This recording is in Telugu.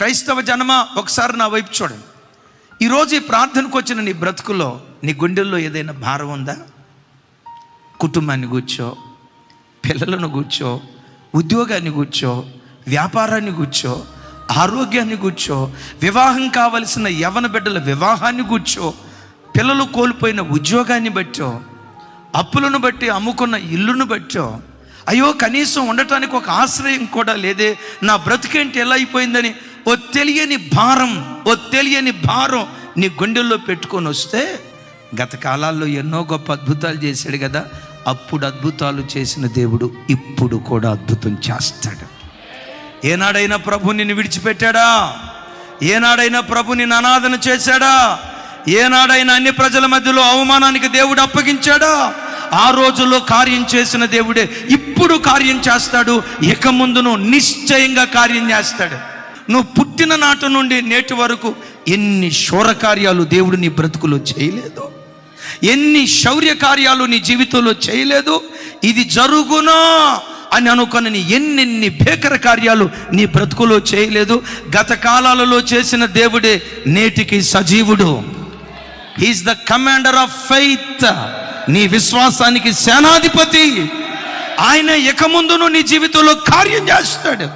క్రైస్తవ జనమా, ఒకసారి నా వైపు చూడండి. ఈరోజు ఈ ప్రార్థనకు వచ్చిన నీ బ్రతుకులో, నీ గుండెల్లో ఏదైనా భారం ఉందా? కుటుంబాన్ని కూర్చో, పిల్లలను కూర్చో, ఉద్యోగాన్ని కూర్చో, వ్యాపారాన్ని కూర్చో, ఆరోగ్యాన్ని కూర్చో, వివాహం కావలసిన యవ్వన బిడ్డల వివాహాన్ని కూర్చో, పిల్లలు కోల్పోయిన ఉద్యోగాన్ని బట్టో, అప్పులను బట్టి అమ్ముకున్న ఇల్లును బట్టో, అయ్యో కనీసం ఉండటానికి ఒక ఆశ్రయం కూడా లేదే, నా బ్రతికేంటి ఎలా అయిపోయిందని ఓ తెలియని భారం నీ గుండెల్లో పెట్టుకొని వస్తే, గత కాలాల్లో ఎన్నో గొప్ప అద్భుతాలు చేశాడు కదా, అప్పుడు అద్భుతాలు చేసిన దేవుడు ఇప్పుడు కూడా అద్భుతం చేస్తాడు. ఏనాడైనా ప్రభు నిన్ను విడిచిపెట్టాడా? ఏనాడైనా ప్రభు నిన్ను అనాథన చేశాడా? ఏనాడైనా అన్ని ప్రజల మధ్యలో అవమానానికి దేవుడు అప్పగించాడా? ఆ రోజుల్లో కార్యం చేసిన దేవుడే ఇప్పుడు కార్యం చేస్తాడు. ఇక ముందును నిశ్చయంగా కార్యం చేస్తాడు. నువ్వు పుట్టిన నాటి నుండి నేటి వరకు ఎన్ని శూర కార్యాలు దేవుడు నీ బ్రతుకులో చేయలేదు, ఎన్ని శౌర్య కార్యాలు నీ జీవితంలో చేయలేదు. ఇది జరుగునా అని అనుకుని ఎన్నెన్ని భీకర కార్యాలు నీ బ్రతుకులో చేయలేదు. గత కాలాలలో చేసిన దేవుడే నేటికి సజీవుడు. He is the commander of faith. నీ విశ్వాసానికి సేనాధిపతి ఆయన. ఇక ముందును నీ జీవితంలో కార్యం చేస్తాడు.